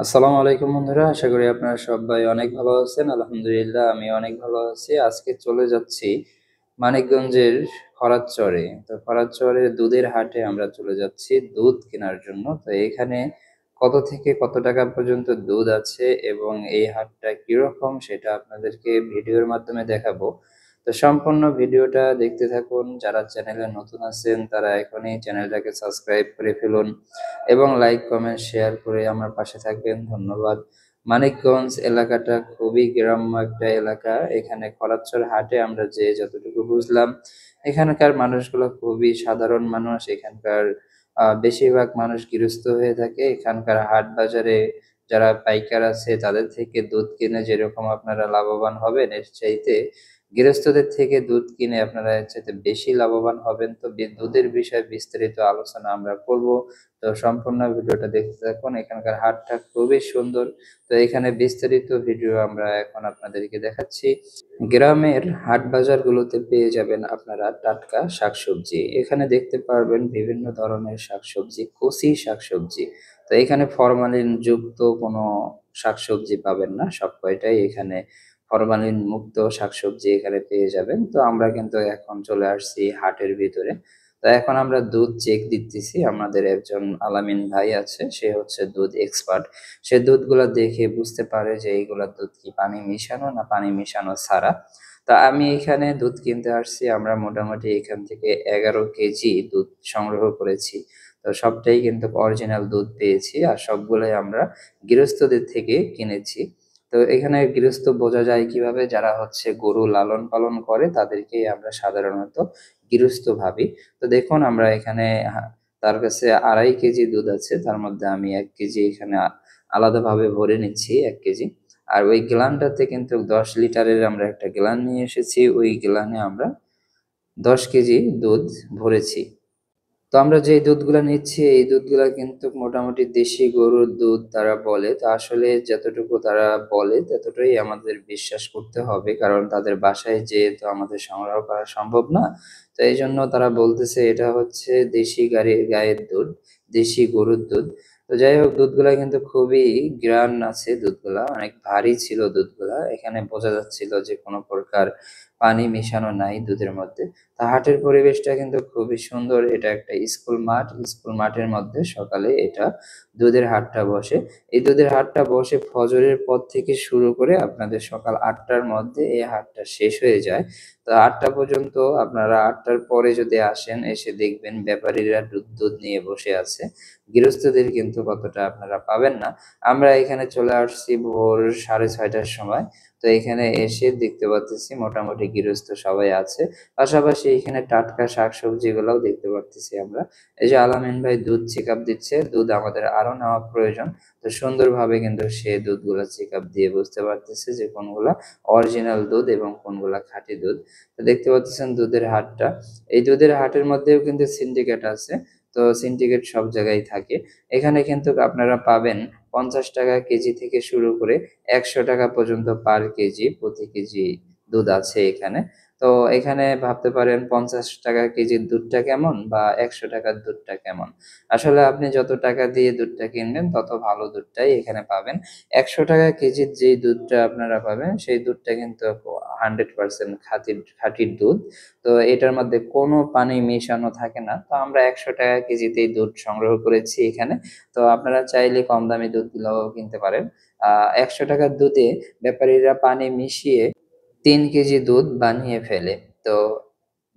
আসসালামু আলাইকুম বন্ধুরা, আশা করি আপনারা সবাই অনেক ভালো আছেন। আলহামদুলিল্লাহ আমি অনেক ভালো আছি। আজকে চলে যাচ্ছি মানিকগঞ্জের ফরাদচরে। তো ফরাদচরে দুধের হাটে আমরা চলে যাচ্ছি দুধ কেনার জন্য। তো এখানে কত থেকে কত টাকা পর্যন্ত দুধ আছে এবং এই হাটটা কিরকম সেটা আপনাদেরকে ভিডিওর মাধ্যমে দেখাবো। তো সম্পূর্ণ ভিডিওটা দেখতে থাকুন। যারা চ্যানেলে নতুন আছেন তারা এখনই চ্যানেলটাকে সাবস্ক্রাইব করে ফেলুন এবং লাইক কমেন্ট শেয়ার করে আমার পাশে থাকবেন। ধন্যবাদ। মানিকগঞ্জ এলাকাটা খুবই গ্রাম্য একটা এলাকা। এখানে কলারচর হাটে আমরা যে যতটুকু বুঝলাম, এখানকার মানুষগুলো খুবই সাধারণ মানুষ। এখানকার বেশিরভাগ মানুষ গৃহস্থ হয়ে থাকে। এখানকার হাট বাজারে যারা পাইকার আছে তাদের থেকে দুধ কিনে যেরকম আপনারা লাভবান হবেন, এর চাইতে গৃহস্থদের থেকে দুধ কিনে আপনারা এর চাইতে বেশি লাভবান হবেন। তো দুধের বিষয়ে বিস্তারিত আলোচনা আমরা করব। তো সম্পূর্ণ ভিডিওটা দেখতে থাকুন। এখানকার হাটটা খুবই সুন্দর। তো এখানে বিস্তারিত ভিডিও আমরা এখন আপনাদেরকে দেখাচ্ছি। গ্রামের হাট বাজারগুলোতে পেয়ে যাবেন আপনারা টাটকা শাকসবজি। এখানে দেখতে পারবেন বিভিন্ন ধরনের শাকসবজি, কচি শাকসবজি। তো এখানে ফরমালিন যুক্ত কোনো শাকসবজি পাবেন না, সব কয়টাই এখানে ফরমালিন মুক্ত শাকসবজি এখানে পেয়ে যাবেন। তো আমরা কিন্তু এখন চলে আসছি হাটের ভিতরে। তো এখন আমরা দুধ চেক দিতেছি। আমাদের একজন আলামিন ভাই আছে, সে হচ্ছে দুধ এক্সপার্ট। সে দুধগুলা দেখে বুঝতে পারে যে এইগুলা দুধ কি পানি মিশানো না পানি মিশানো ছাড়া। তা আমি এখানে দুধ কিনতে আসছি। আমরা মোটামুটি এখান থেকে 11 কেজি দুধ সংগ্রহ করেছি। তো সবটাই কিন্তু অরিজিনাল দুধ পেয়েছি আর সবগুলোই আমরা গৃহস্থদের থেকে কিনেছি। তো এখানে গৃহস্থ বোঝা যায় কিভাবে, যারা হচ্ছে গরু লালন পালন করে তাদেরকেই আমরা সাধারণত গৃহস্থ ভাবি। তো দেখুন আমরা এখানে তার কাছে 2.5 কেজি দুধ আছে, তার মধ্যে আমি 1 কেজি এখানে আলাদাভাবে ভরে নিচ্ছি 1 কেজি। আর ওই গ্লানটাতে কিন্তু 10 লিটারের আমরা একটা গ্লান নিয়ে এসেছি, ওই গ্লানে আমরা 10 কেজি দুধ ভরেছি। তো আমরা যে দুধগুলা নিচ্ছি এই দুধগুলা কিন্তু মোটামুটি দেশি গরুর দুধ তারা বলে। তো আসলে যতটুকু তারা বলে ততটাই আমাদের বিশ্বাস করতে হবে, কারণ তাদের বাসায় যেয়ে তো আমাদের সংগ্রহ করা সম্ভব না। তো এই জন্য তারা বলতেছে এটা হচ্ছে দেশি গায়ের দুধ, দেশি গরুর দুধ। তো যাই হোক, দুধগুলা কিন্তু খুবই গ্রান আছে, দুধগুলা অনেক ভারী ছিল। দুধগুলা এখানে বোঝা যাচ্ছিল যে কোনো প্রকার পানি মেশানো নাই দুধের মধ্যে। তা হাটের পরিবেশটা কিন্তু খুবই সুন্দর। এটা একটা স্কুল মাঠ। স্কুল মাঠের মধ্যে সকালে এটা দুধের হাটটা বসে। এই দুধের হাটটা বসে ফজরের পর থেকে শুরু করে আপনাদের সকাল 8টার মধ্যে এই হাটটা শেষ হয়ে যায়। তো 8টা পর্যন্ত আপনারা 8টার পরে যদি আসেন, এসে দেখবেন ব্যাপারীরা দুধ নিয়ে বসে আছে। গৃহস্থদের কিন্তু কতটা আপনারা পাবেন না। আমরা এখানে চলে আসছি ভোর 6:30টার সময়। তো এখানে এসে দেখতে পাচ্তেছি মোটামুটি গৃহস্থ সবাই আছে। পাশাপাশি এখানে টাটকা শাকসবজি গুলাও দেখতে পারতেছি আমরা। এই যে আলামিন ভাই দুধ চেক আপ দিচ্ছে, দুধ আমাদের আরো নেওয়া প্রয়োজন। তো সুন্দরভাবে কিন্তু সে দুধগুলা চেক আপ দিয়ে বুঝতে পারতেছে যে কোনগুলা অরিজিনাল দুধ এবং কোনগুলা খাঁটি দুধ। তো দেখতে পাচ্ছেন দুধের হাটটা। এই দুধের হাটের মধ্যেও কিন্তু সিন্ডিকেট আছে। তো সিন্ডিকেট সব জায়গায় থাকে। এখানে কিন্তু আপনারা পাবেন 50 টাকা কেজি থেকে শুরু করে 100 টাকা পর্যন্ত পার কেজি, প্রতি কেজি দুধ আছে এখানে। তো এখানে ভাবতে পারেন 50 টাকা কেজির দুধটা কেমন বা 100 টাকার দুধটা কেমন। আসলে আপনি যত টাকা দিয়ে দুধটা কিনবেন তত ভালো দুধটাই এখানে পাবেন। 100 টাকা কেজির যেই দুধটা আপনারা পাবেন সেই দুধটা কিন্তু 100% খাঁটির দুধ। তো এটার মধ্যে কোনো পানি মেশানো থাকে না। তো আমরা 100 টাকা কেজিতেই দুধ সংগ্রহ করেছি এখানে। তো আপনারা চাইলে কম দামি দুধগুলোও কিনতে পারেন। 100 টাকার দুধে ব্যাপারীরা পানি মিশিয়ে 3 কেজি দুধ বানিয়ে ফেলে। তো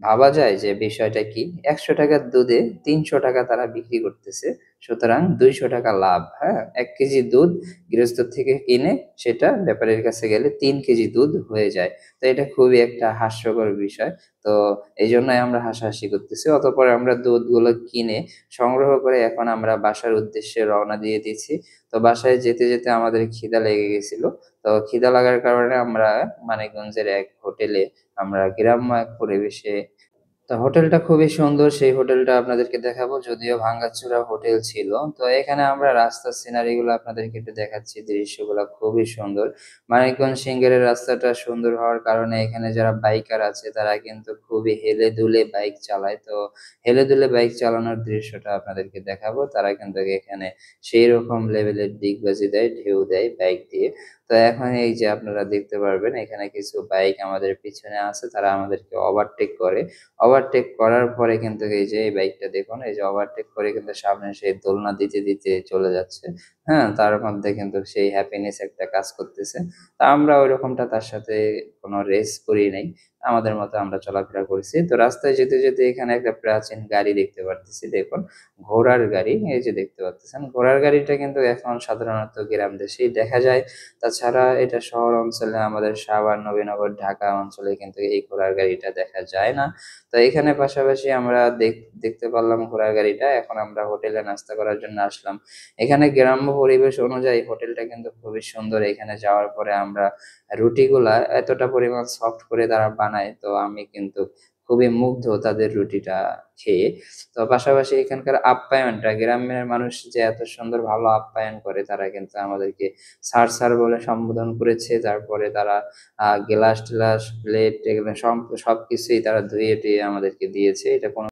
ভাবা যায় যে বিষয়টা কি? ১০০ টাকার দুধে ৩০০ টাকা তারা বিক্রি করতেছে। সুতরাং ২০০ টাকা লাভ, হ্যাঁ? ১ কেজি দুধ গৃহস্থ থেকে কিনে সেটা ব্যাপারীর কাছে গেলে ৩ কেজি দুধ হয়ে যায়। তো এটা খুবই একটা হাস্যকর বিষয়। তো এইজন্যই আমরা হাসাহাসি করতেছি। অতঃপর আমরা দুধগুলো কিনে সংগ্রহ করে এখন আমরা বাসার উদ্দেশ্যে রওনা দিয়ে দিয়েছি। তো বাসায় যেতে আমাদের খিদা লেগে গেছিল। তো খিদা লাগার কারণে আমরা মানিকগঞ্জের এক হোটেলে আমরা গ্রাম্য এক পরিবেশে তো হোটেলটা খুবই সুন্দর। সেই হোটেলটা আপনাদেরকে দেখাবো। যদিও ভাঙ্গাচোরা হোটেল ছিল। তো এখানে আমরা রাস্তার সিনারি গুলো আপনাদেরকে একটু দেখাচ্ছি। দৃশ্যগুলা খুবই সুন্দর। মানিকগঞ্জ সিংহের রাস্তাটা সুন্দর হওয়ার কারণে এখানে যারা বাইকার আছে তারা কিন্তু খুবই হেলে দুলে বাইক চালায়। তো হেলে দুলে বাইক চালানোর দৃশ্যটা আপনাদেরকে দেখাবো। তারা কিন্তু এখানে সেইরকম লেভেলের ডিগবাজি দেয়, ঢেউ দেয় বাইক দিয়ে। তো এখন এই যে আপনারা দেখতে পারবেন এখানে কিছু বাইক আমাদের পিছনে আছে। তারা আমাদেরকে ওভারটেক করে। ওভারটেক করার পরে কিন্তু এই যে এই বাইকটা দেখুন, এই যে ওভারটেক করে কিন্তু সামনে সেই দোলনা দিতে, দিতে চলে যাচ্ছে। হ্যাঁ? তার মধ্যে কিন্তু সেই হ্যাপিনেস একটা কাজ করতেছে। তা আমরা ঐরকমটা তার সাথে কোনো রেস করি নাই। আমাদের মতো আমরা চলাফেরা করছি। তো রাস্তায় যেতে, যেতে এখানে একটা প্রাচীন গাড়ি দেখতে পারতেছি দেখুন। ঘোড়ার গাড়ি এই যে দেখতে পারতেছেন। ঘোড়ার গাড়িটা কিন্তু এখন সাধারণত গ্রাম দেশেই দেখা যায়। তাছাড়া এটা শহর অঞ্চলে আমাদের সাভার, নবীনগর, ঢাকা অঞ্চলে কিন্তু এই ঘোড়ার গাড়িটা দেখা যায় না। তো এখানে পাশাপাশি আমরা দেখতে পারলাম ঘোড়ার গাড়িটা। এখন আমরা হোটেলে নাস্তা করার জন্য আসলাম। এখানে গ্রাম্য পরিবেশ অনুযায়ী হোটেলটা কিন্তু খুবই সুন্দর। এখানে যাওয়ার পরে আমরা রুটিগুলা এতটা পরিমাণ সফট করে তারা বানায়, তো আমি কিন্তু খুবই মুগ্ধ তাদের রুটিটা খেয়ে। তো পাশাপাশি এখানকার আপ্যায়নটা গ্রামের মানুষ যে এত সুন্দর ভালো আপ্যায়ন করে তারা কিন্তু আমাদেরকে স্যার, স্যার বলে সম্বোধন করেছে। তারপরে তারা গ্লাস-টেলাস, প্লেট এগুলো সবকিছুই তারা ধুয়ে টুয়ে আমাদেরকে দিয়েছে। এটা কোনো